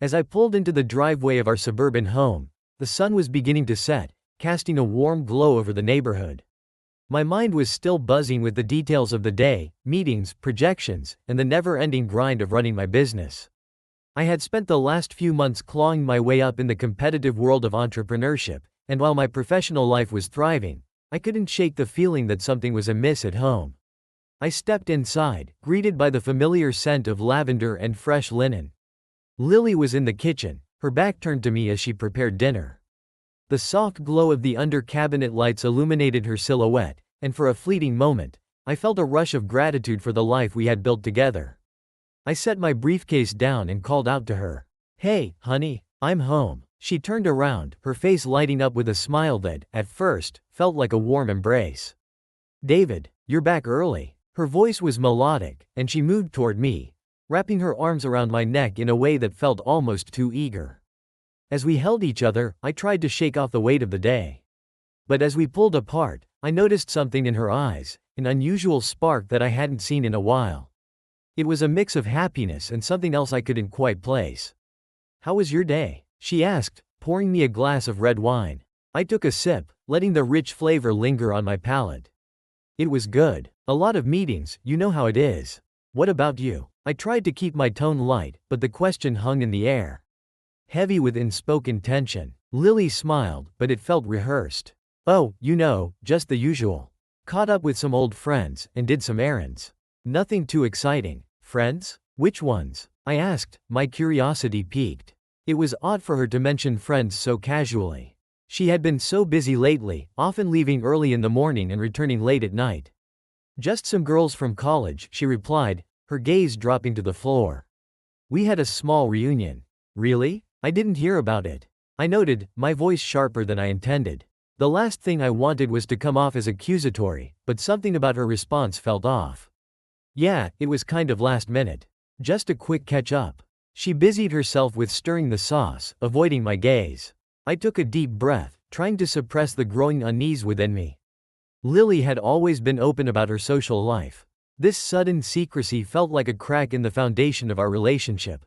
As I pulled into the driveway of our suburban home, the sun was beginning to set, casting a warm glow over the neighborhood. My mind was still buzzing with the details of the day, meetings, projections, and the never-ending grind of running my business. I had spent the last few months clawing my way up in the competitive world of entrepreneurship, and while my professional life was thriving, I couldn't shake the feeling that something was amiss at home. I stepped inside, greeted by the familiar scent of lavender and fresh linen. Lily was in the kitchen, her back turned to me as she prepared dinner. The soft glow of the under-cabinet lights illuminated her silhouette, and for a fleeting moment, I felt a rush of gratitude for the life we had built together. I set my briefcase down and called out to her. "Hey, honey, I'm home." She turned around, her face lighting up with a smile that, at first, felt like a warm embrace. "David, you're back early." Her voice was melodic, and she moved toward me, wrapping her arms around my neck in a way that felt almost too eager. As we held each other, I tried to shake off the weight of the day. But as we pulled apart, I noticed something in her eyes, an unusual spark that I hadn't seen in a while. It was a mix of happiness and something else I couldn't quite place. "How was your day?" she asked, pouring me a glass of red wine. I took a sip, letting the rich flavor linger on my palate. "It was good. A lot of meetings, you know how it is. What about you?" I tried to keep my tone light, but the question hung in the air, heavy with unspoken tension. Lily smiled, but it felt rehearsed. "Oh, just the usual. Caught up with some old friends, and did some errands. Nothing too exciting." "Friends? Which ones?" I asked, my curiosity piqued. It was odd for her to mention friends so casually. She had been so busy lately, often leaving early in the morning and returning late at night. "Just some girls from college," she replied, her gaze dropping to the floor. "We had a small reunion." "Really? I didn't hear about it." I noted, my voice sharper than I intended. The last thing I wanted was to come off as accusatory, but something about her response felt off. "Yeah, it was kind of last minute. Just a quick catch-up." She busied herself with stirring the sauce, avoiding my gaze. I took a deep breath, trying to suppress the growing unease within me. Lily had always been open about her social life. This sudden secrecy felt like a crack in the foundation of our relationship.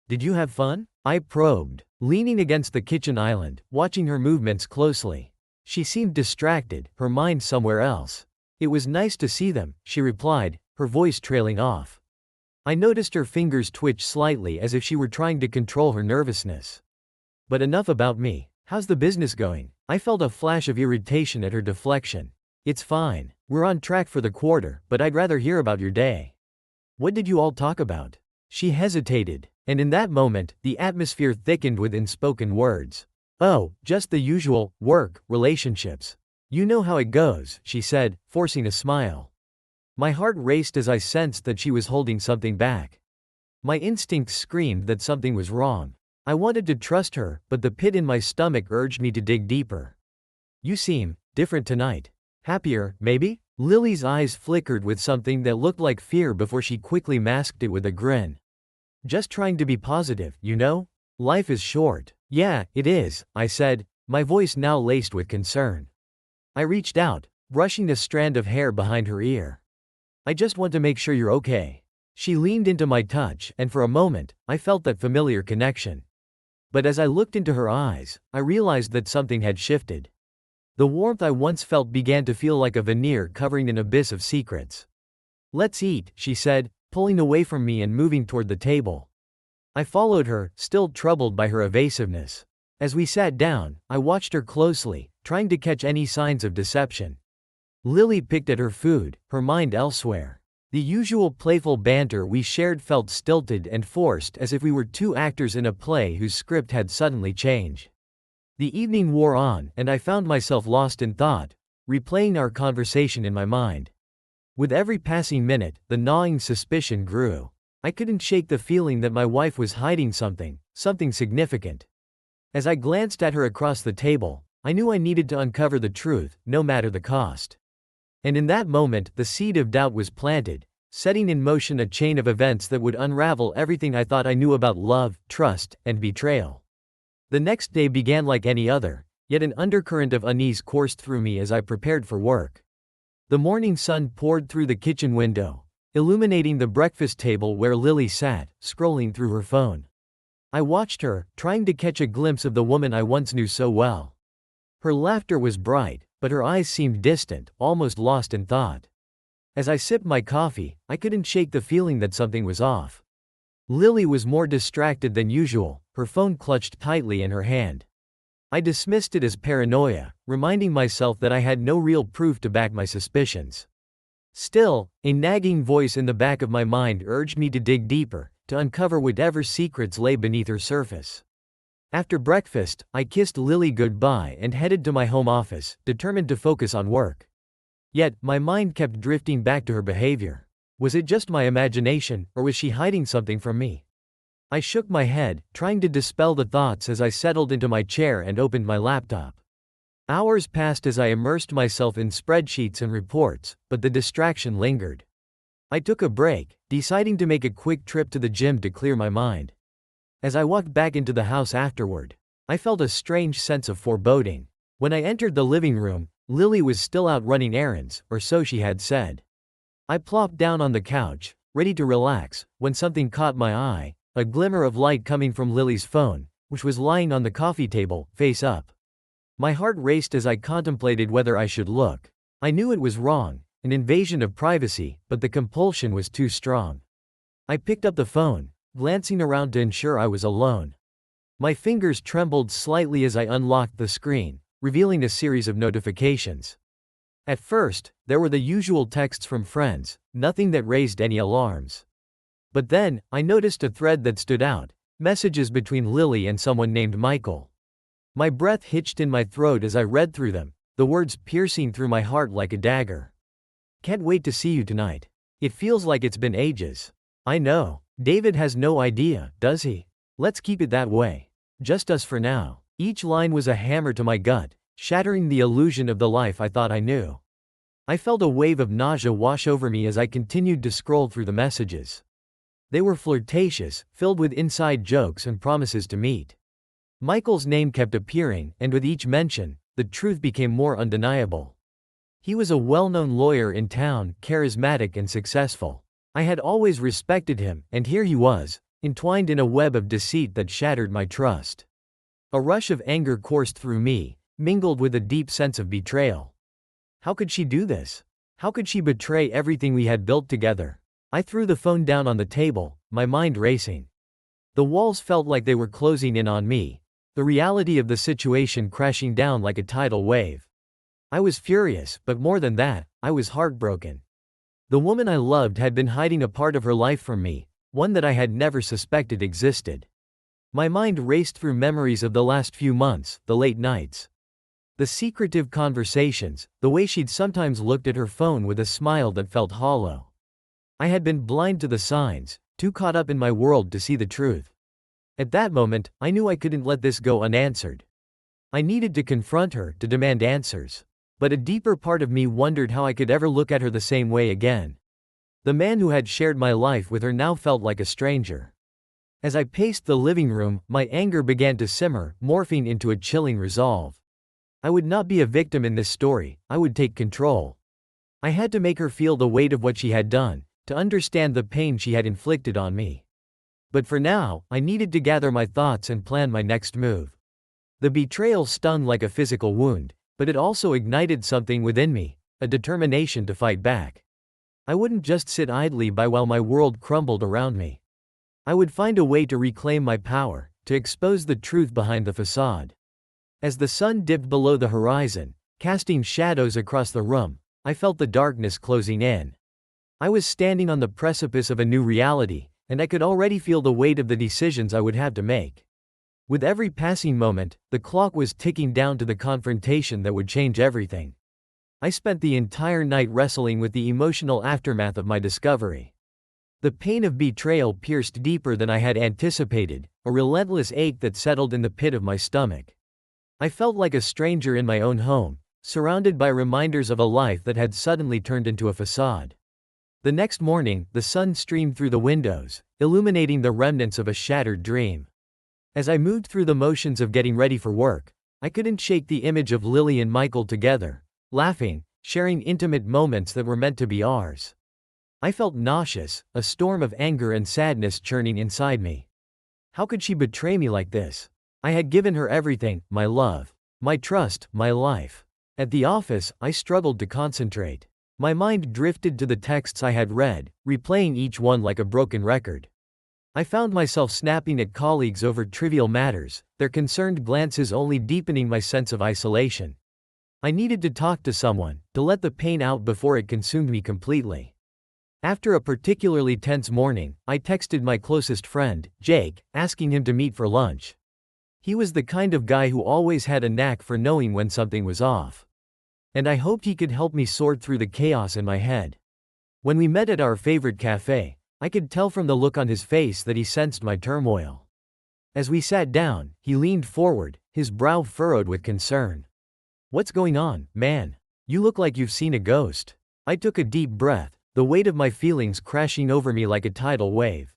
"Did you have fun?" I probed, leaning against the kitchen island, watching her movements closely. She seemed distracted, her mind somewhere else. "It was nice to see them," she replied, her voice trailing off. I noticed her fingers twitch slightly as if she were trying to control her nervousness. "But enough about me. How's the business going?" I felt a flash of irritation at her deflection. "It's fine. We're on track for the quarter, but I'd rather hear about your day." "What did you all talk about?" She hesitated, and in that moment, the atmosphere thickened with unspoken words. "Oh, just the usual, work, relationships. You know how it goes," she said, forcing a smile. My heart raced as I sensed that she was holding something back. My instincts screamed that something was wrong. I wanted to trust her, but the pit in my stomach urged me to dig deeper. "You seem different tonight. Happier, maybe?" Lily's eyes flickered with something that looked like fear before she quickly masked it with a grin. "Just trying to be positive, you know? Life is short." "Yeah, it is," I said, my voice now laced with concern. I reached out, brushing a strand of hair behind her ear. "I just want to make sure you're okay." She leaned into my touch, and for a moment, I felt that familiar connection. But as I looked into her eyes, I realized that something had shifted. The warmth I once felt began to feel like a veneer covering an abyss of secrets. "Let's eat," she said, pulling away from me and moving toward the table. I followed her, still troubled by her evasiveness. As we sat down, I watched her closely, trying to catch any signs of deception. Lily picked at her food, her mind elsewhere. The usual playful banter we shared felt stilted and forced, as if we were two actors in a play whose script had suddenly changed. The evening wore on, and I found myself lost in thought, replaying our conversation in my mind. With every passing minute, the gnawing suspicion grew. I couldn't shake the feeling that my wife was hiding something significant. As I glanced at her across the table, I knew I needed to uncover the truth, no matter the cost. And in that moment, the seed of doubt was planted, setting in motion a chain of events that would unravel everything I thought I knew about love, trust, and betrayal. The next day began like any other, yet an undercurrent of unease coursed through me as I prepared for work. The morning sun poured through the kitchen window, illuminating the breakfast table where Lily sat, scrolling through her phone. I watched her, trying to catch a glimpse of the woman I once knew so well. Her laughter was bright, but her eyes seemed distant, almost lost in thought. As I sipped my coffee, I couldn't shake the feeling that something was off. Lily was more distracted than usual, her phone clutched tightly in her hand. I dismissed it as paranoia, reminding myself that I had no real proof to back my suspicions. Still, a nagging voice in the back of my mind urged me to dig deeper, to uncover whatever secrets lay beneath her surface. After breakfast, I kissed Lily goodbye and headed to my home office, determined to focus on work. Yet, my mind kept drifting back to her behavior. Was it just my imagination, or was she hiding something from me? I shook my head, trying to dispel the thoughts as I settled into my chair and opened my laptop. Hours passed as I immersed myself in spreadsheets and reports, but the distraction lingered. I took a break, deciding to make a quick trip to the gym to clear my mind. As I walked back into the house afterward, I felt a strange sense of foreboding. When I entered the living room, Lily was still out running errands, or so she had said. I plopped down on the couch, ready to relax, when something caught my eye, a glimmer of light coming from Lily's phone, which was lying on the coffee table, face up. My heart raced as I contemplated whether I should look. I knew it was wrong, an invasion of privacy, but the compulsion was too strong. I picked up the phone, glancing around to ensure I was alone. My fingers trembled slightly as I unlocked the screen, revealing a series of notifications. At first, there were the usual texts from friends, nothing that raised any alarms. But then, I noticed a thread that stood out, messages between Lily and someone named Michael. My breath hitched in my throat as I read through them, the words piercing through my heart like a dagger. Can't wait to see you tonight. It feels like it's been ages. I know. David has no idea, does he? Let's keep it that way. Just us for now. Each line was a hammer to my gut, shattering the illusion of the life I thought I knew. I felt a wave of nausea wash over me as I continued to scroll through the messages. They were flirtatious, filled with inside jokes and promises to meet. Michael's name kept appearing, and with each mention, the truth became more undeniable. He was a well-known lawyer in town, charismatic and successful. I had always respected him, and here he was, entwined in a web of deceit that shattered my trust. A rush of anger coursed through me, mingled with a deep sense of betrayal. How could she do this? How could she betray everything we had built together? I threw the phone down on the table, my mind racing. The walls felt like they were closing in on me, the reality of the situation crashing down like a tidal wave. I was furious, but more than that, I was heartbroken. The woman I loved had been hiding a part of her life from me, one that I had never suspected existed. My mind raced through memories of the last few months, the late nights. The secretive conversations, the way she'd sometimes looked at her phone with a smile that felt hollow. I had been blind to the signs, too caught up in my world to see the truth. At that moment, I knew I couldn't let this go unanswered. I needed to confront her, to demand answers. But a deeper part of me wondered how I could ever look at her the same way again. The man who had shared my life with her now felt like a stranger. As I paced the living room, my anger began to simmer, morphing into a chilling resolve. I would not be a victim in this story, I would take control. I had to make her feel the weight of what she had done, to understand the pain she had inflicted on me. But for now, I needed to gather my thoughts and plan my next move. The betrayal stung like a physical wound, but it also ignited something within me, a determination to fight back. I wouldn't just sit idly by while my world crumbled around me. I would find a way to reclaim my power, to expose the truth behind the facade. As the sun dipped below the horizon, casting shadows across the room, I felt the darkness closing in. I was standing on the precipice of a new reality, and I could already feel the weight of the decisions I would have to make. With every passing moment, the clock was ticking down to the confrontation that would change everything. I spent the entire night wrestling with the emotional aftermath of my discovery. The pain of betrayal pierced deeper than I had anticipated, a relentless ache that settled in the pit of my stomach. I felt like a stranger in my own home, surrounded by reminders of a life that had suddenly turned into a facade. The next morning, the sun streamed through the windows, illuminating the remnants of a shattered dream. As I moved through the motions of getting ready for work, I couldn't shake the image of Lily and Michael together, laughing, sharing intimate moments that were meant to be ours. I felt nauseous, a storm of anger and sadness churning inside me. How could she betray me like this? I had given her everything, my love, my trust, my life. At the office, I struggled to concentrate. My mind drifted to the texts I had read, replaying each one like a broken record. I found myself snapping at colleagues over trivial matters, their concerned glances only deepening my sense of isolation. I needed to talk to someone, to let the pain out before it consumed me completely. After a particularly tense morning, I texted my closest friend, Jake, asking him to meet for lunch. He was the kind of guy who always had a knack for knowing when something was off. And I hoped he could help me sort through the chaos in my head. When we met at our favorite cafe, I could tell from the look on his face that he sensed my turmoil. As we sat down, he leaned forward, his brow furrowed with concern. "What's going on, man? You look like you've seen a ghost." I took a deep breath, the weight of my feelings crashing over me like a tidal wave.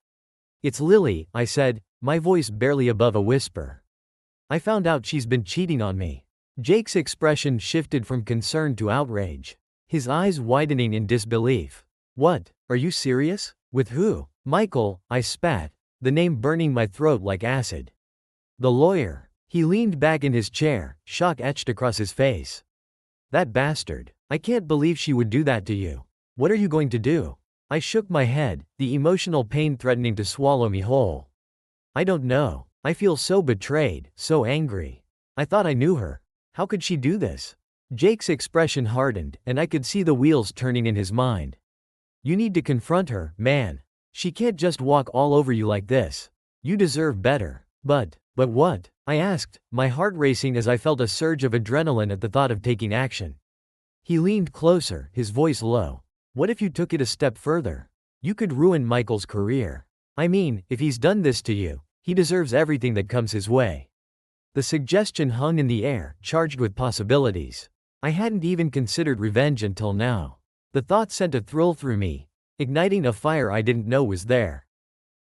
"It's Lily," I said, my voice barely above a whisper. "I found out she's been cheating on me." Jake's expression shifted from concern to outrage, his eyes widening in disbelief. "What? Are you serious? With who?" "Michael," I spat, the name burning my throat like acid. "The lawyer." He leaned back in his chair, shock etched across his face. "That bastard. I can't believe she would do that to you. What are you going to do?" I shook my head, the emotional pain threatening to swallow me whole. "I don't know. I feel so betrayed, so angry. I thought I knew her. How could she do this?" Jake's expression hardened, and I could see the wheels turning in his mind. "You need to confront her, man. She can't just walk all over you like this. You deserve better." But what?" I asked, my heart racing as I felt a surge of adrenaline at the thought of taking action. He leaned closer, his voice low. "What if you took it a step further? You could ruin Michael's career. I mean, if he's done this to you, he deserves everything that comes his way." The suggestion hung in the air, charged with possibilities. I hadn't even considered revenge until now. The thought sent a thrill through me, igniting a fire I didn't know was there.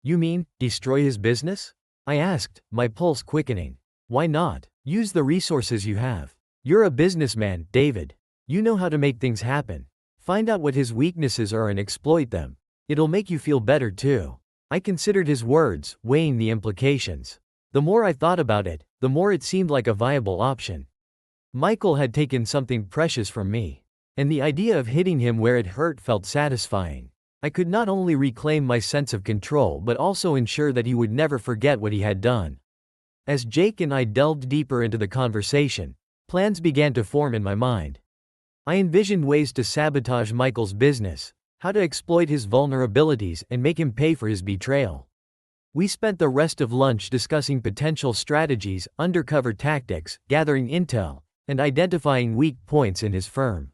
"You mean, destroy his business?" I asked, my pulse quickening. "Why not? Use the resources you have. You're a businessman, David. You know how to make things happen. Find out what his weaknesses are and exploit them. It'll make you feel better too." I considered his words, weighing the implications. The more I thought about it, the more it seemed like a viable option. Michael had taken something precious from me, and the idea of hitting him where it hurt felt satisfying. I could not only reclaim my sense of control but also ensure that he would never forget what he had done. As Jake and I delved deeper into the conversation, plans began to form in my mind. I envisioned ways to sabotage Michael's business, how to exploit his vulnerabilities and make him pay for his betrayal. We spent the rest of lunch discussing potential strategies, undercover tactics, gathering intel, and identifying weak points in his firm.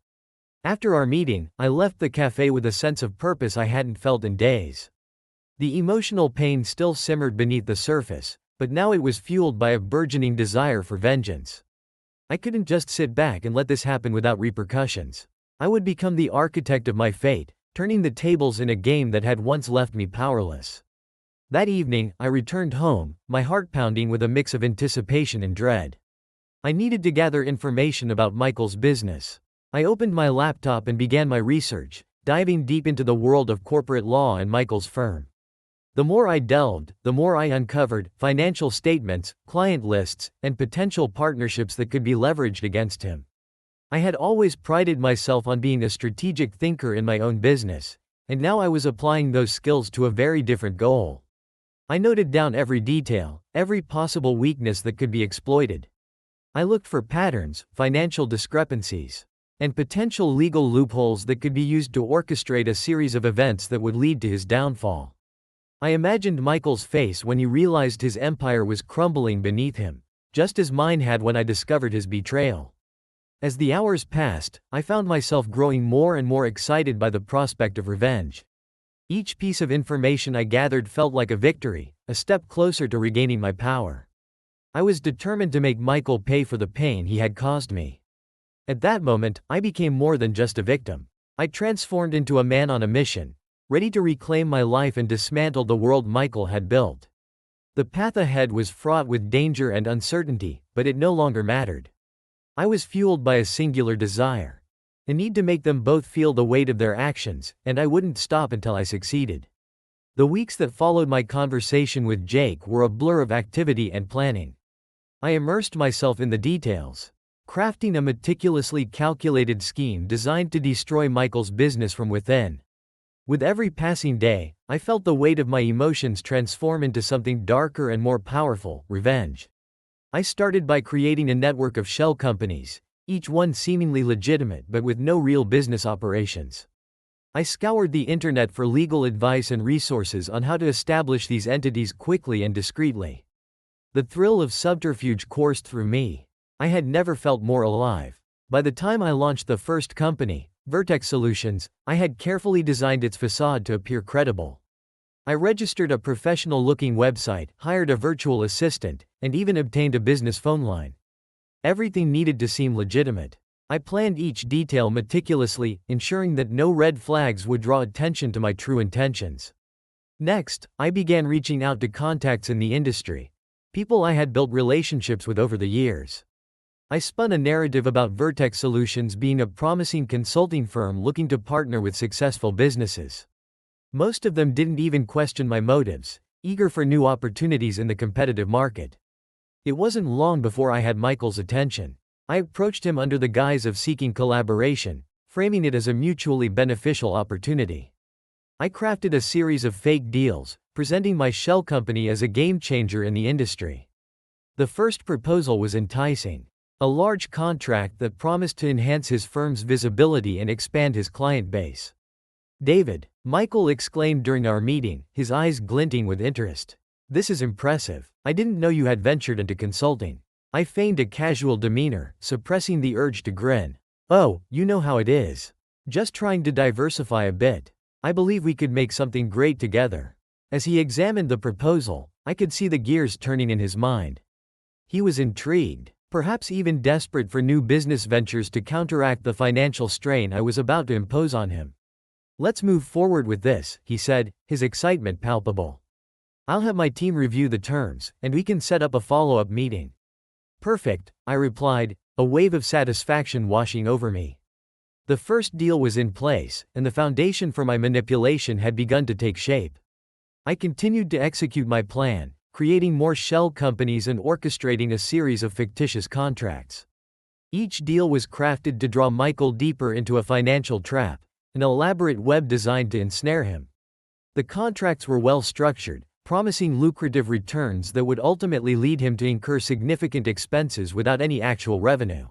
After our meeting, I left the cafe with a sense of purpose I hadn't felt in days. The emotional pain still simmered beneath the surface, but now it was fueled by a burgeoning desire for vengeance. I couldn't just sit back and let this happen without repercussions. I would become the architect of my fate, turning the tables in a game that had once left me powerless. That evening, I returned home, my heart pounding with a mix of anticipation and dread. I needed to gather information about Michael's business. I opened my laptop and began my research, diving deep into the world of corporate law and Michael's firm. The more I delved, the more I uncovered financial statements, client lists, and potential partnerships that could be leveraged against him. I had always prided myself on being a strategic thinker in my own business, and now I was applying those skills to a very different goal. I noted down every detail, every possible weakness that could be exploited. I looked for patterns, financial discrepancies, and potential legal loopholes that could be used to orchestrate a series of events that would lead to his downfall. I imagined Michael's face when he realized his empire was crumbling beneath him, just as mine had when I discovered his betrayal. As the hours passed, I found myself growing more and more excited by the prospect of revenge. Each piece of information I gathered felt like a victory, a step closer to regaining my power. I was determined to make Michael pay for the pain he had caused me. At that moment, I became more than just a victim. I transformed into a man on a mission, ready to reclaim my life and dismantle the world Michael had built. The path ahead was fraught with danger and uncertainty, but it no longer mattered. I was fueled by a singular desire, a need to make them both feel the weight of their actions, and I wouldn't stop until I succeeded. The weeks that followed my conversation with Jake were a blur of activity and planning. I immersed myself in the details, crafting a meticulously calculated scheme designed to destroy Michael's business from within. With every passing day, I felt the weight of my emotions transform into something darker and more powerful: revenge. I started by creating a network of shell companies, each one seemingly legitimate but with no real business operations. I scoured the internet for legal advice and resources on how to establish these entities quickly and discreetly. The thrill of subterfuge coursed through me. I had never felt more alive. By the time I launched the first company, Vertex Solutions, I had carefully designed its facade to appear credible. I registered a professional-looking website, hired a virtual assistant, and even obtained a business phone line. Everything needed to seem legitimate. I planned each detail meticulously, ensuring that no red flags would draw attention to my true intentions. Next, I began reaching out to contacts in the industry, people I had built relationships with over the years. I spun a narrative about Vertex Solutions being a promising consulting firm looking to partner with successful businesses. Most of them didn't even question my motives, eager for new opportunities in the competitive market. It wasn't long before I had Michael's attention. I approached him under the guise of seeking collaboration, framing it as a mutually beneficial opportunity. I crafted a series of fake deals, presenting my shell company as a game changer in the industry. The first proposal was enticing. A large contract that promised to enhance his firm's visibility and expand his client base. "David," Michael exclaimed during our meeting, his eyes glinting with interest. "This is impressive. I didn't know you had ventured into consulting." I feigned a casual demeanor, suppressing the urge to grin. "Oh, you know how it is. Just trying to diversify a bit. I believe we could make something great together." As he examined the proposal, I could see the gears turning in his mind. He was intrigued, perhaps even desperate for new business ventures to counteract the financial strain I was about to impose on him. "Let's move forward with this," he said, his excitement palpable. "I'll have my team review the terms, and we can set up a follow-up meeting." "Perfect," I replied, a wave of satisfaction washing over me. The first deal was in place, and the foundation for my manipulation had begun to take shape. I continued to execute my plan, creating more shell companies and orchestrating a series of fictitious contracts. Each deal was crafted to draw Michael deeper into a financial trap, an elaborate web designed to ensnare him. The contracts were well structured, promising lucrative returns that would ultimately lead him to incur significant expenses without any actual revenue.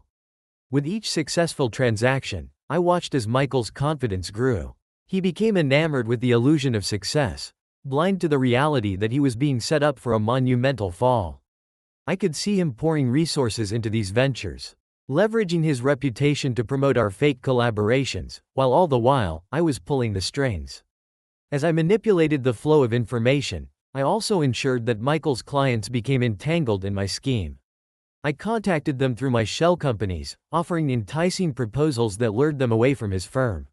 With each successful transaction, I watched as Michael's confidence grew. He became enamored with the illusion of success, blind to the reality that he was being set up for a monumental fall. I could see him pouring resources into these ventures, leveraging his reputation to promote our fake collaborations, while all the while, I was pulling the strings. As I manipulated the flow of information, I also ensured that Michael's clients became entangled in my scheme. I contacted them through my shell companies, offering enticing proposals that lured them away from his firm.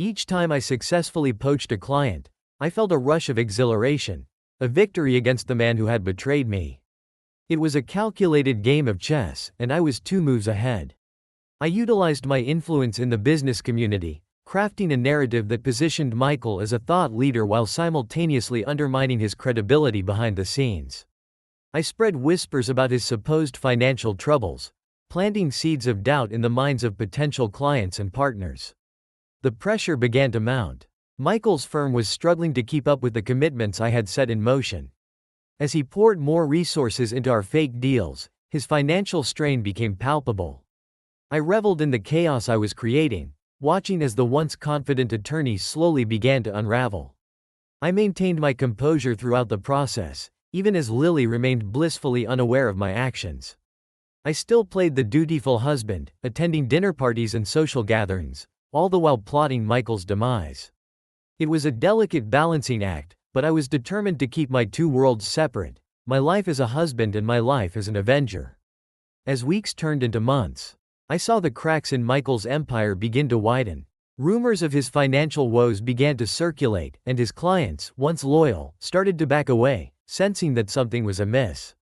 Each time I successfully poached a client, I felt a rush of exhilaration, a victory against the man who had betrayed me. It was a calculated game of chess, and I was 2 moves ahead. I utilized my influence in the business community, crafting a narrative that positioned Michael as a thought leader while simultaneously undermining his credibility behind the scenes. I spread whispers about his supposed financial troubles, planting seeds of doubt in the minds of potential clients and partners. The pressure began to mount. Michael's firm was struggling to keep up with the commitments I had set in motion. As he poured more resources into our fake deals, his financial strain became palpable. I reveled in the chaos I was creating, watching as the once confident attorney slowly began to unravel. I maintained my composure throughout the process, even as Lily remained blissfully unaware of my actions. I still played the dutiful husband, attending dinner parties and social gatherings, all the while plotting Michael's demise. It was a delicate balancing act, but I was determined to keep my 2 worlds separate, my life as a husband and my life as an avenger. As weeks turned into months, I saw the cracks in Michael's empire begin to widen. Rumors of his financial woes began to circulate, and his clients, once loyal, started to back away, sensing that something was amiss.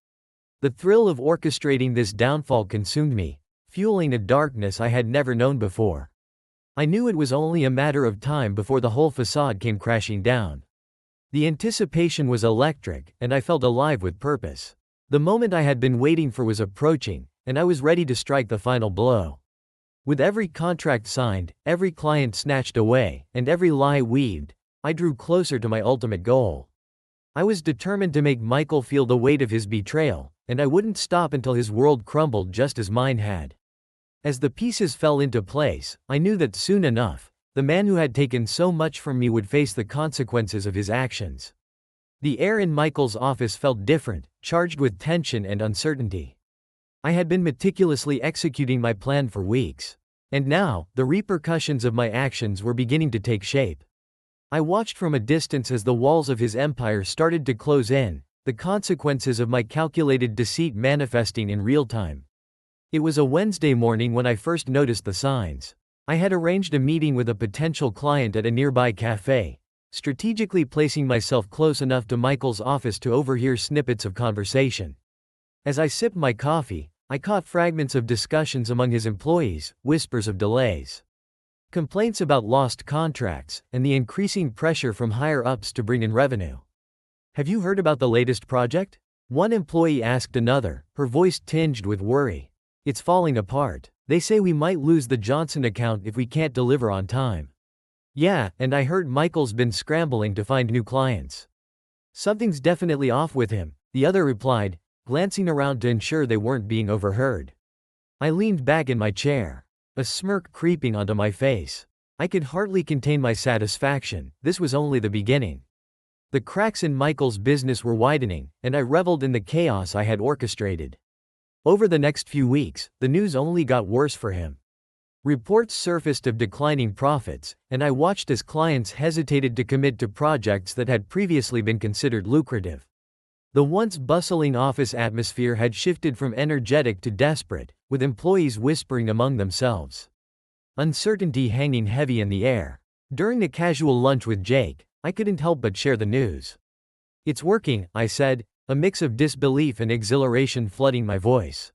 The thrill of orchestrating this downfall consumed me, fueling a darkness I had never known before. I knew it was only a matter of time before the whole facade came crashing down. The anticipation was electric, and I felt alive with purpose. The moment I had been waiting for was approaching, and I was ready to strike the final blow. With every contract signed, every client snatched away, and every lie weaved, I drew closer to my ultimate goal. I was determined to make Michael feel the weight of his betrayal, and I wouldn't stop until his world crumbled just as mine had. As the pieces fell into place, I knew that soon enough, the man who had taken so much from me would face the consequences of his actions. The air in Michael's office felt different, charged with tension and uncertainty. I had been meticulously executing my plan for weeks. And now, the repercussions of my actions were beginning to take shape. I watched from a distance as the walls of his empire started to close in, the consequences of my calculated deceit manifesting in real time. It was a Wednesday morning when I first noticed the signs. I had arranged a meeting with a potential client at a nearby cafe, strategically placing myself close enough to Michael's office to overhear snippets of conversation. As I sipped my coffee, I caught fragments of discussions among his employees, whispers of delays, complaints about lost contracts, and the increasing pressure from higher-ups to bring in revenue. "Have you heard about the latest project?" one employee asked another, her voice tinged with worry. "It's falling apart. They say we might lose the Johnson account if we can't deliver on time." "Yeah, and I heard Michael's been scrambling to find new clients." "Something's definitely off with him," the other replied, glancing around to ensure they weren't being overheard. I leaned back in my chair, a smirk creeping onto my face. I could hardly contain my satisfaction. This was only the beginning. The cracks in Michael's business were widening, and I reveled in the chaos I had orchestrated. Over the next few weeks, the news only got worse for him. Reports surfaced of declining profits, and I watched as clients hesitated to commit to projects that had previously been considered lucrative. The once bustling office atmosphere had shifted from energetic to desperate, with employees whispering among themselves. Uncertainty hanging heavy in the air. During a casual lunch with Jake, I couldn't help but share the news. "It's working," I said, a mix of disbelief and exhilaration flooding my voice.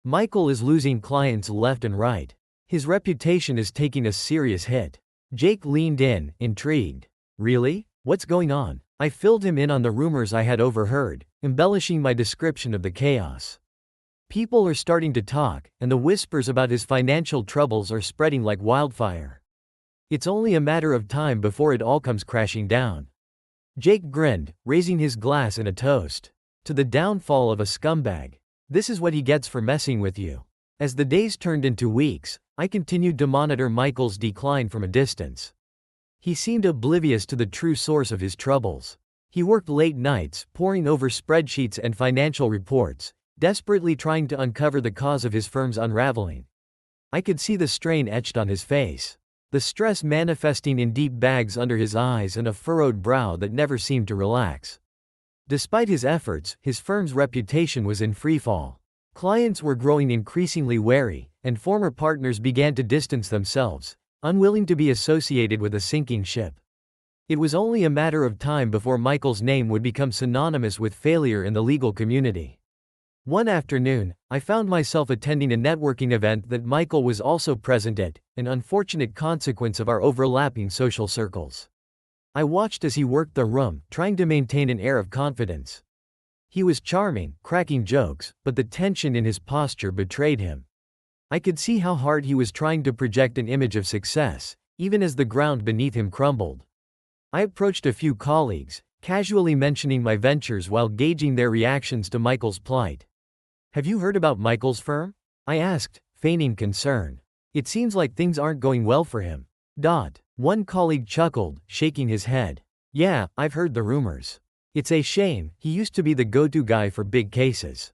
"Michael is losing clients left and right. His reputation is taking a serious hit." Jake leaned in, intrigued. "Really? What's going on?" I filled him in on the rumors I had overheard, embellishing my description of the chaos. "People are starting to talk, and the whispers about his financial troubles are spreading like wildfire. It's only a matter of time before it all comes crashing down." Jake grinned, raising his glass in a toast. "To the downfall of a scumbag. This is what he gets for messing with you." As the days turned into weeks, I continued to monitor Michael's decline from a distance. He seemed oblivious to the true source of his troubles. He worked late nights, poring over spreadsheets and financial reports, desperately trying to uncover the cause of his firm's unraveling. I could see the strain etched on his face, the stress manifesting in deep bags under his eyes and a furrowed brow that never seemed to relax. Despite his efforts, his firm's reputation was in freefall. Clients were growing increasingly wary, and former partners began to distance themselves, unwilling to be associated with a sinking ship. It was only a matter of time before Michael's name would become synonymous with failure in the legal community. One afternoon, I found myself attending a networking event that Michael was also present at, an unfortunate consequence of our overlapping social circles. I watched as he worked the room, trying to maintain an air of confidence. He was charming, cracking jokes, but the tension in his posture betrayed him. I could see how hard he was trying to project an image of success, even as the ground beneath him crumbled. I approached a few colleagues, casually mentioning my ventures while gauging their reactions to Michael's plight. "Have you heard about Michael's firm?" I asked, feigning concern. "It seems like things aren't going well for him." One colleague chuckled, shaking his head. "Yeah, I've heard the rumors. It's a shame, he used to be the go-to guy for big cases.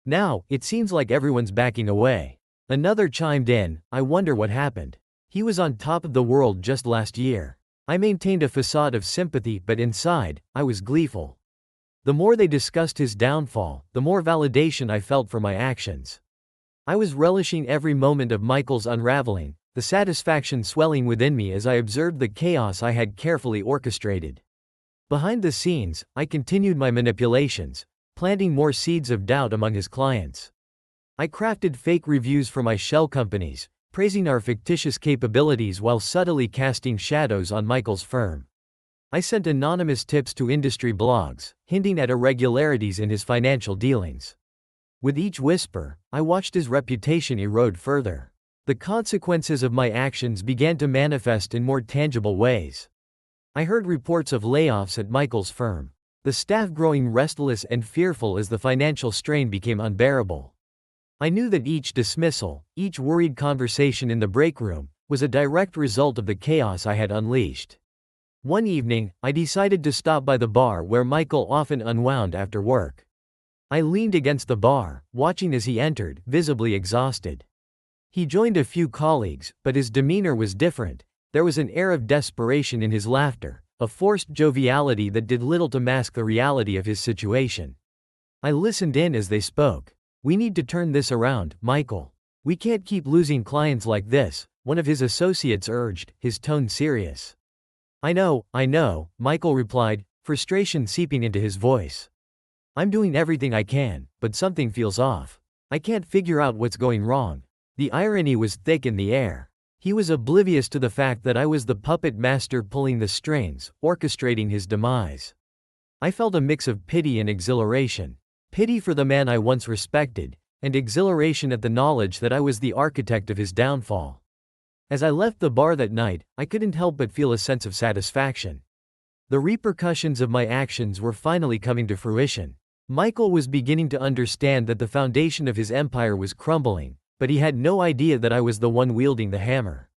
Now, it seems like everyone's backing away." Another chimed in, "I wonder what happened. He was on top of the world just last year." I maintained a facade of sympathy, but inside, I was gleeful. The more they discussed his downfall, the more validation I felt for my actions. I was relishing every moment of Michael's unraveling, the satisfaction swelling within me as I observed the chaos I had carefully orchestrated. Behind the scenes, I continued my manipulations, planting more seeds of doubt among his clients. I crafted fake reviews for my shell companies, praising our fictitious capabilities while subtly casting shadows on Michael's firm. I sent anonymous tips to industry blogs, hinting at irregularities in his financial dealings. With each whisper, I watched his reputation erode further. The consequences of my actions began to manifest in more tangible ways. I heard reports of layoffs at Michael's firm, the staff growing restless and fearful as the financial strain became unbearable. I knew that each dismissal, each worried conversation in the break room, was a direct result of the chaos I had unleashed. One evening, I decided to stop by the bar where Michael often unwound after work. I leaned against the bar, watching as he entered, visibly exhausted. He joined a few colleagues, but his demeanor was different. There was an air of desperation in his laughter, a forced joviality that did little to mask the reality of his situation. I listened in as they spoke. "We need to turn this around, Michael. We can't keep losing clients like this," one of his associates urged, his tone serious. I know, Michael replied, frustration seeping into his voice. "I'm doing everything I can, but something feels off. I can't figure out what's going wrong." The irony was thick in the air. He was oblivious to the fact that I was the puppet master pulling the strings, orchestrating his demise. I felt a mix of pity and exhilaration. Pity for the man I once respected, and exhilaration at the knowledge that I was the architect of his downfall. As I left the bar that night, I couldn't help but feel a sense of satisfaction. The repercussions of my actions were finally coming to fruition. Michael was beginning to understand that the foundation of his empire was crumbling, but he had no idea that I was the one wielding the hammer.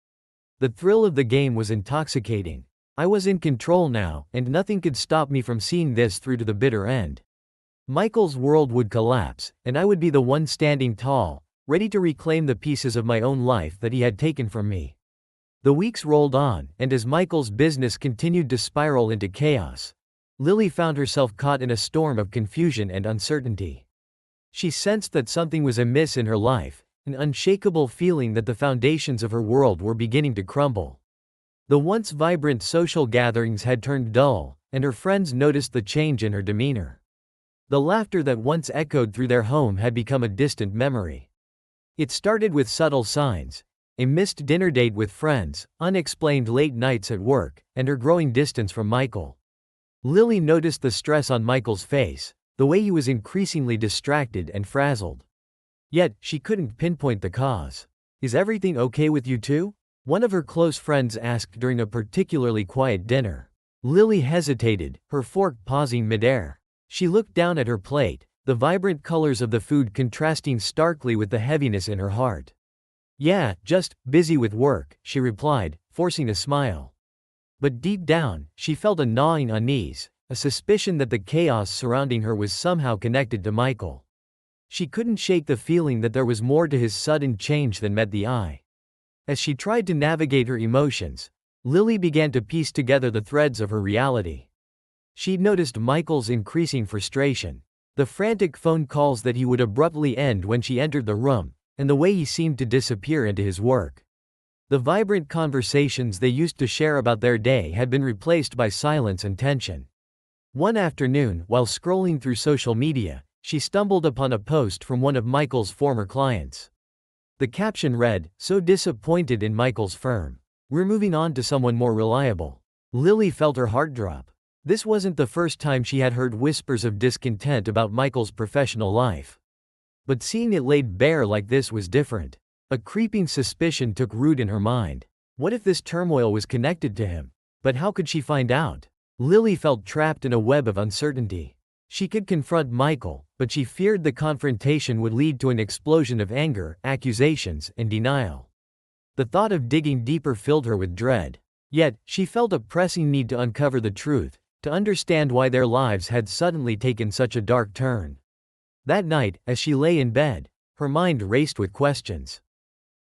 The thrill of the game was intoxicating. I was in control now, and nothing could stop me from seeing this through to the bitter end. Michael's world would collapse, and I would be the one standing tall, ready to reclaim the pieces of my own life that he had taken from me. The weeks rolled on, and as Michael's business continued to spiral into chaos, Lily found herself caught in a storm of confusion and uncertainty. She sensed that something was amiss in her life, an unshakable feeling that the foundations of her world were beginning to crumble. The once vibrant social gatherings had turned dull, and her friends noticed the change in her demeanor. The laughter that once echoed through their home had become a distant memory. It started with subtle signs: a missed dinner date with friends, unexplained late nights at work, and her growing distance from Michael. Lily noticed the stress on Michael's face, the way he was increasingly distracted and frazzled. Yet, she couldn't pinpoint the cause. "Is everything okay with you too?" one of her close friends asked during a particularly quiet dinner. Lily hesitated, her fork pausing midair. She looked down at her plate, the vibrant colors of the food contrasting starkly with the heaviness in her heart. "Yeah, just busy with work," she replied, forcing a smile. But deep down, she felt a gnawing unease, a suspicion that the chaos surrounding her was somehow connected to Michael. She couldn't shake the feeling that there was more to his sudden change than met the eye. As she tried to navigate her emotions, Lily began to piece together the threads of her reality. She'd noticed Michael's increasing frustration, the frantic phone calls that he would abruptly end when she entered the room, and the way he seemed to disappear into his work. The vibrant conversations they used to share about their day had been replaced by silence and tension. One afternoon, while scrolling through social media, she stumbled upon a post from one of Michael's former clients. The caption read, "So disappointed in Michael's firm. We're moving on to someone more reliable." Lily felt her heart drop. This wasn't the first time she had heard whispers of discontent about Michael's professional life. But seeing it laid bare like this was different. A creeping suspicion took root in her mind. What if this turmoil was connected to him? But how could she find out? Lily felt trapped in a web of uncertainty. She could confront Michael, but she feared the confrontation would lead to an explosion of anger, accusations, and denial. The thought of digging deeper filled her with dread. Yet, she felt a pressing need to uncover the truth, to understand why their lives had suddenly taken such a dark turn. That night, as she lay in bed, her mind raced with questions.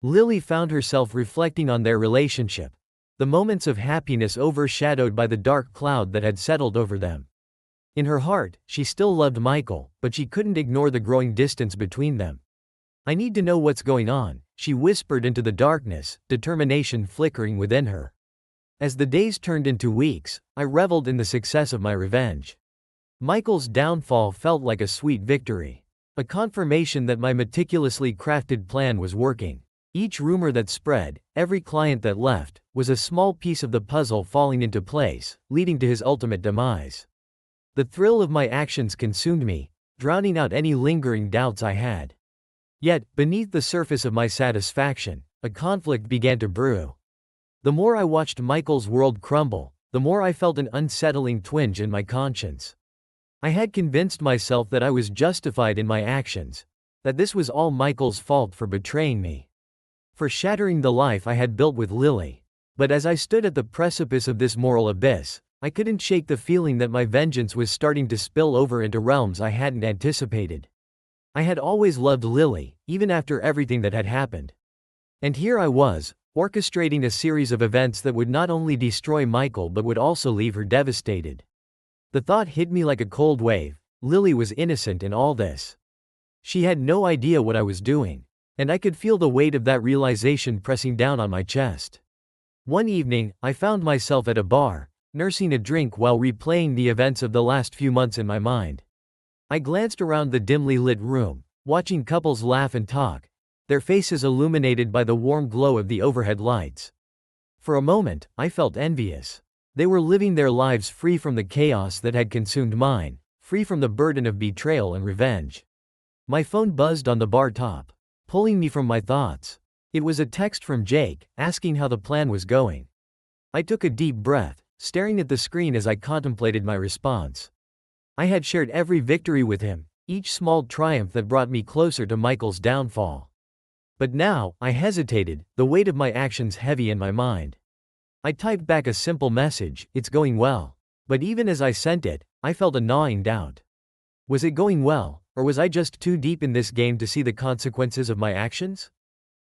Lily found herself reflecting on their relationship, the moments of happiness overshadowed by the dark cloud that had settled over them. In her heart, she still loved Michael, but she couldn't ignore the growing distance between them. "I need to know what's going on," she whispered into the darkness, determination flickering within her. As the days turned into weeks, I reveled in the success of my revenge. Michael's downfall felt like a sweet victory, a confirmation that my meticulously crafted plan was working. Each rumor that spread, every client that left, was a small piece of the puzzle falling into place, leading to his ultimate demise. The thrill of my actions consumed me, drowning out any lingering doubts I had. Yet, beneath the surface of my satisfaction, a conflict began to brew. The more I watched Michael's world crumble, the more I felt an unsettling twinge in my conscience. I had convinced myself that I was justified in my actions, that this was all Michael's fault for betraying me, for shattering the life I had built with Lily. But as I stood at the precipice of this moral abyss, I couldn't shake the feeling that my vengeance was starting to spill over into realms I hadn't anticipated. I had always loved Lily, even after everything that had happened. And here I was, orchestrating a series of events that would not only destroy Michael but would also leave her devastated. The thought hit me like a cold wave. Lily was innocent in all this. She had no idea what I was doing, and I could feel the weight of that realization pressing down on my chest. One evening, I found myself at a bar, nursing a drink while replaying the events of the last few months in my mind. I glanced around the dimly lit room, watching couples laugh and talk, their faces illuminated by the warm glow of the overhead lights. For a moment, I felt envious. They were living their lives free from the chaos that had consumed mine, free from the burden of betrayal and revenge. My phone buzzed on the bar top, pulling me from my thoughts. It was a text from Jake, asking how the plan was going. I took a deep breath, staring at the screen as I contemplated my response. I had shared every victory with him, each small triumph that brought me closer to Michael's downfall. But now, I hesitated, the weight of my actions heavy in my mind. I typed back a simple message, "It's going well." But even as I sent it, I felt a gnawing doubt. Was it going well, or was I just too deep in this game to see the consequences of my actions?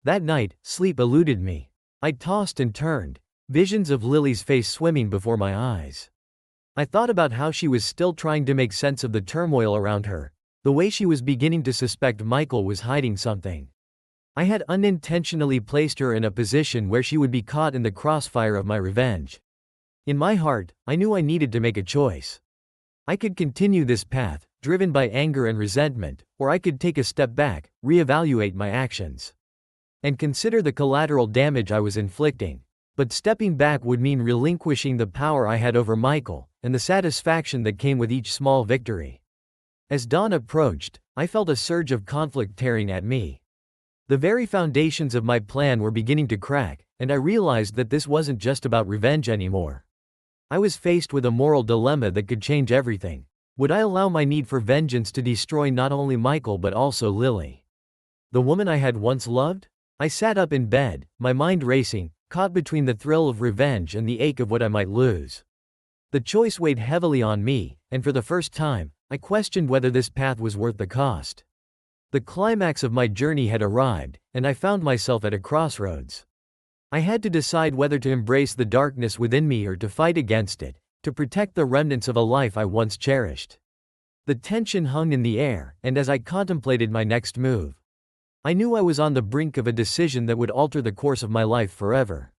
That night, sleep eluded me. I tossed and turned, visions of Lily's face swimming before my eyes. I thought about how she was still trying to make sense of the turmoil around her, the way she was beginning to suspect Michael was hiding something. I had unintentionally placed her in a position where she would be caught in the crossfire of my revenge. In my heart, I knew I needed to make a choice. I could continue this path, driven by anger and resentment, or I could take a step back, reevaluate my actions, and consider the collateral damage I was inflicting. But stepping back would mean relinquishing the power I had over Michael, and the satisfaction that came with each small victory. As dawn approached, I felt a surge of conflict tearing at me. The very foundations of my plan were beginning to crack, and I realized that this wasn't just about revenge anymore. I was faced with a moral dilemma that could change everything. Would I allow my need for vengeance to destroy not only Michael but also Lily, the woman I had once loved? I sat up in bed, my mind racing, caught between the thrill of revenge and the ache of what I might lose. The choice weighed heavily on me, and for the first time, I questioned whether this path was worth the cost. The climax of my journey had arrived, and I found myself at a crossroads. I had to decide whether to embrace the darkness within me or to fight against it, to protect the remnants of a life I once cherished. The tension hung in the air, and as I contemplated my next move, I knew I was on the brink of a decision that would alter the course of my life forever.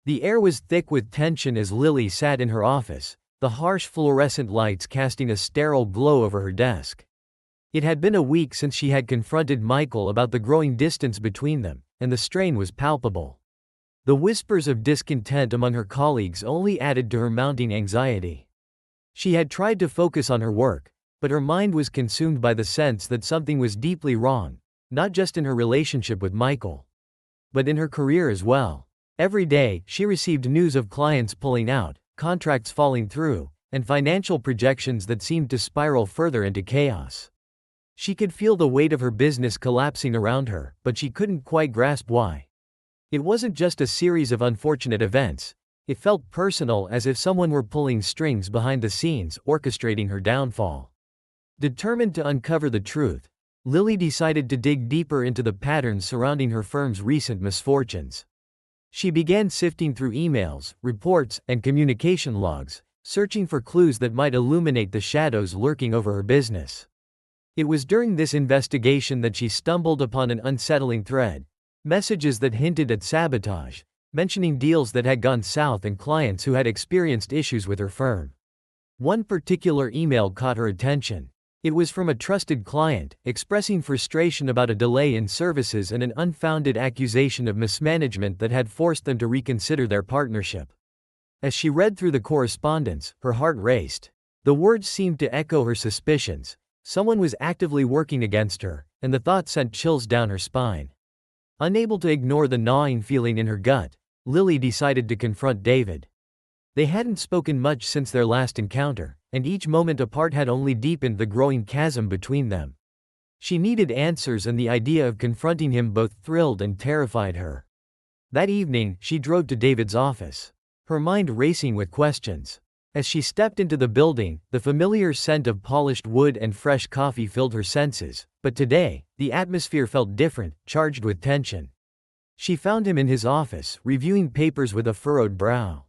The air was thick with tension as Lily sat in her office, the harsh fluorescent lights casting a sterile glow over her desk. It had been a week since she had confronted Michael about the growing distance between them, and the strain was palpable. The whispers of discontent among her colleagues only added to her mounting anxiety. She had tried to focus on her work, but her mind was consumed by the sense that something was deeply wrong, not just in her relationship with Michael, but in her career as well. Every day, she received news of clients pulling out, contracts falling through, and financial projections that seemed to spiral further into chaos. She could feel the weight of her business collapsing around her, but she couldn't quite grasp why. It wasn't just a series of unfortunate events, it felt personal, as if someone were pulling strings behind the scenes, orchestrating her downfall. Determined to uncover the truth, Lily decided to dig deeper into the patterns surrounding her firm's recent misfortunes. She began sifting through emails, reports, and communication logs, searching for clues that might illuminate the shadows lurking over her business. It was during this investigation that she stumbled upon an unsettling thread, messages that hinted at sabotage, mentioning deals that had gone south and clients who had experienced issues with her firm. One particular email caught her attention. It was from a trusted client, expressing frustration about a delay in services and an unfounded accusation of mismanagement that had forced them to reconsider their partnership. As she read through the correspondence, her heart raced. The words seemed to echo her suspicions. Someone was actively working against her, and the thought sent chills down her spine. Unable to ignore the gnawing feeling in her gut, Lily decided to confront David. They hadn't spoken much since their last encounter, and each moment apart had only deepened the growing chasm between them. She needed answers, and the idea of confronting him both thrilled and terrified her. That evening, she drove to David's office, her mind racing with questions. As she stepped into the building, the familiar scent of polished wood and fresh coffee filled her senses, but today, the atmosphere felt different, charged with tension. She found him in his office, reviewing papers with a furrowed brow.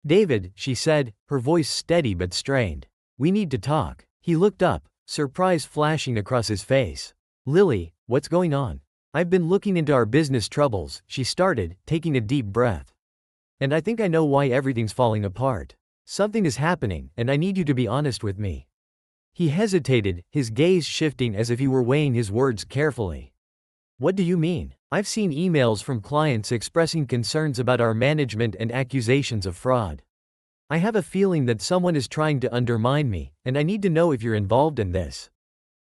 "David," she said, her voice steady but strained. "We need to talk." He looked up, surprise flashing across his face. "Lily, what's going on?" "I've been looking into our business troubles," she started, taking a deep breath. "And I think I know why everything's falling apart. Something is happening, and I need you to be honest with me." He hesitated, his gaze shifting as if he were weighing his words carefully. "What do you mean?" "I've seen emails from clients expressing concerns about our management and accusations of fraud. I have a feeling that someone is trying to undermine me, and I need to know if you're involved in this."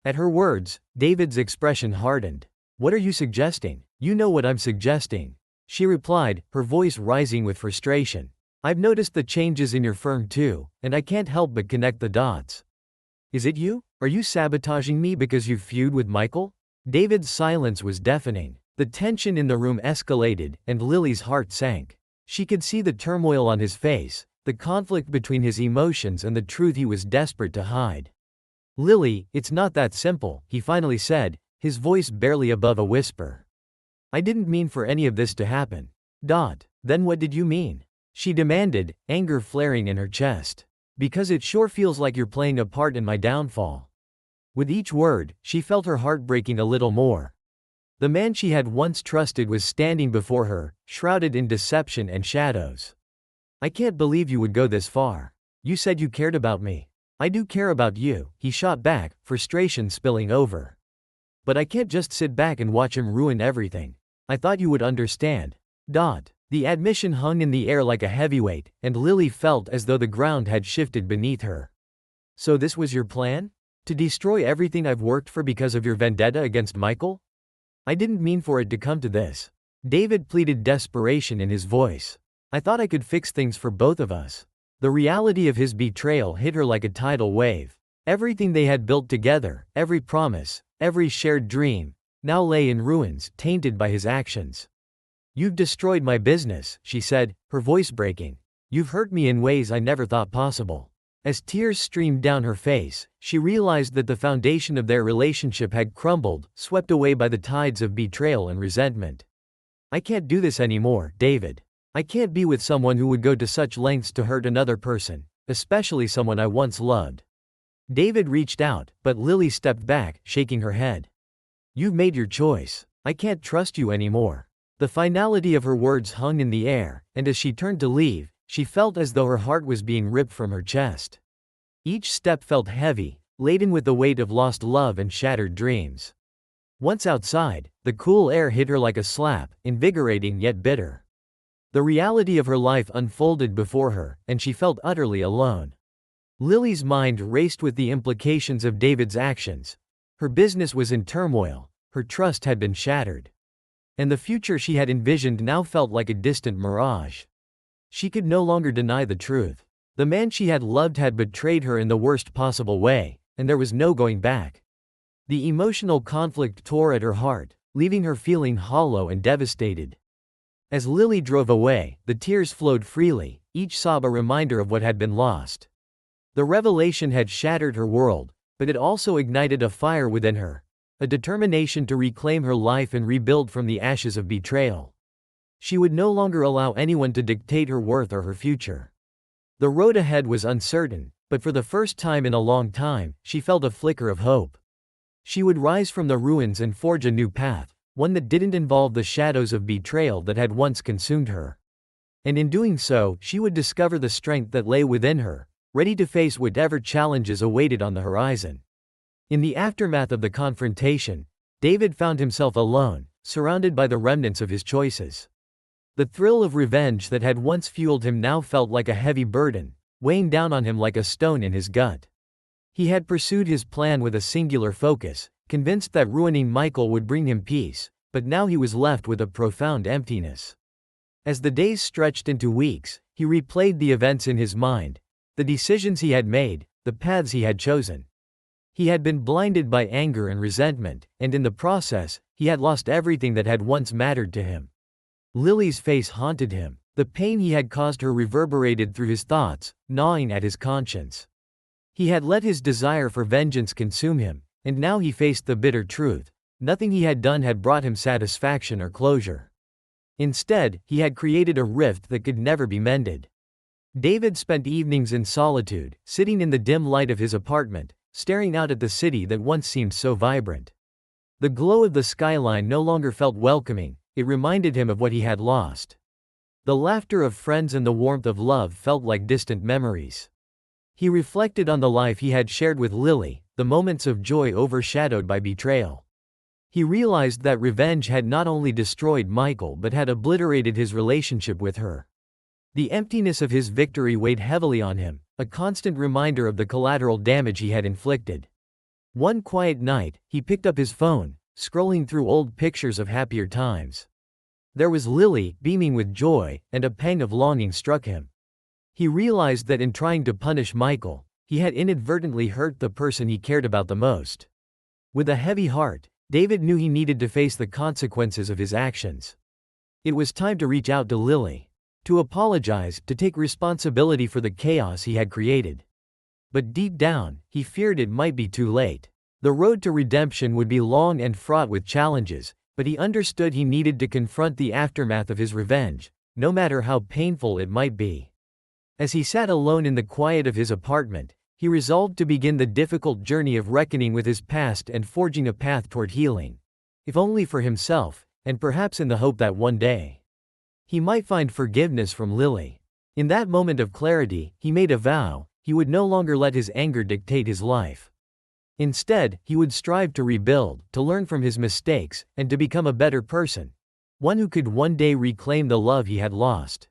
At her words, David's expression hardened. "What are you suggesting?" "You know what I'm suggesting," she replied, her voice rising with frustration. "I've noticed the changes in your firm too, and I can't help but connect the dots." "Is it you? Are you sabotaging me because you feud with Michael?" David's silence was deafening. The tension in the room escalated, and Lily's heart sank. She could see the turmoil on his face, the conflict between his emotions and the truth he was desperate to hide. "Lily, it's not that simple," he finally said, his voice barely above a whisper. "I didn't mean for any of this to happen." "Then what did you mean?" she demanded, anger flaring in her chest. "Because it sure feels like you're playing a part in my downfall." With each word, she felt her heart breaking a little more. The man she had once trusted was standing before her, shrouded in deception and shadows. "I can't believe you would go this far. You said you cared about me." "I do care about you," he shot back, frustration spilling over. "But I can't just sit back and watch him ruin everything. I thought you would understand." The admission hung in the air like a heavyweight, and Lily felt as though the ground had shifted beneath her. "So this was your plan? To destroy everything I've worked for because of your vendetta against Michael?" "I didn't mean for it to come to this." David pleaded, desperation in his voice. "I thought I could fix things for both of us." The reality of his betrayal hit her like a tidal wave. Everything they had built together, every promise, every shared dream, now lay in ruins, tainted by his actions. "You've destroyed my business," she said, her voice breaking. "You've hurt me in ways I never thought possible." As tears streamed down her face, she realized that the foundation of their relationship had crumbled, swept away by the tides of betrayal and resentment. "I can't do this anymore, David. I can't be with someone who would go to such lengths to hurt another person, especially someone I once loved." David reached out, but Lily stepped back, shaking her head. "You've made your choice. I can't trust you anymore." The finality of her words hung in the air, and as she turned to leave, she felt as though her heart was being ripped from her chest. Each step felt heavy, laden with the weight of lost love and shattered dreams. Once outside, the cool air hit her like a slap, invigorating yet bitter. The reality of her life unfolded before her, and she felt utterly alone. Lily's mind raced with the implications of David's actions. Her business was in turmoil, her trust had been shattered. And the future she had envisioned now felt like a distant mirage. She could no longer deny the truth. The man she had loved had betrayed her in the worst possible way, and there was no going back. The emotional conflict tore at her heart, leaving her feeling hollow and devastated. As Lily drove away, the tears flowed freely, each sob a reminder of what had been lost. The revelation had shattered her world, but it also ignited a fire within her, a determination to reclaim her life and rebuild from the ashes of betrayal. She would no longer allow anyone to dictate her worth or her future. The road ahead was uncertain, but for the first time in a long time, she felt a flicker of hope. She would rise from the ruins and forge a new path, one that didn't involve the shadows of betrayal that had once consumed her. And in doing so, she would discover the strength that lay within her, ready to face whatever challenges awaited on the horizon. In the aftermath of the confrontation, David found himself alone, surrounded by the remnants of his choices. The thrill of revenge that had once fueled him now felt like a heavy burden, weighing down on him like a stone in his gut. He had pursued his plan with a singular focus, convinced that ruining Michael would bring him peace, but now he was left with a profound emptiness. As the days stretched into weeks, he replayed the events in his mind, the decisions he had made, the paths he had chosen. He had been blinded by anger and resentment, and in the process, he had lost everything that had once mattered to him. Lily's face haunted him. The pain he had caused her reverberated through his thoughts, gnawing at his conscience. He had let his desire for vengeance consume him, and now he faced the bitter truth. Nothing he had done had brought him satisfaction or closure. Instead, he had created a rift that could never be mended. David spent evenings in solitude, sitting in the dim light of his apartment, staring out at the city that once seemed so vibrant. The glow of the skyline no longer felt welcoming, it reminded him of what he had lost. The laughter of friends and the warmth of love felt like distant memories. He reflected on the life he had shared with Lily, the moments of joy overshadowed by betrayal. He realized that revenge had not only destroyed Michael but had obliterated his relationship with her. The emptiness of his victory weighed heavily on him, a constant reminder of the collateral damage he had inflicted. One quiet night, he picked up his phone, scrolling through old pictures of happier times. There was Lily, beaming with joy, and a pang of longing struck him. He realized that in trying to punish Michael, he had inadvertently hurt the person he cared about the most. With a heavy heart, David knew he needed to face the consequences of his actions. It was time to reach out to Lily. To apologize, to take responsibility for the chaos he had created. But deep down, he feared it might be too late. The road to redemption would be long and fraught with challenges, but he understood he needed to confront the aftermath of his revenge, no matter how painful it might be. As he sat alone in the quiet of his apartment, he resolved to begin the difficult journey of reckoning with his past and forging a path toward healing. If only for himself, and perhaps in the hope that one day he might find forgiveness from Lily. In that moment of clarity, he made a vow: he would no longer let his anger dictate his life. Instead, he would strive to rebuild, to learn from his mistakes, and to become a better person. One who could one day reclaim the love he had lost.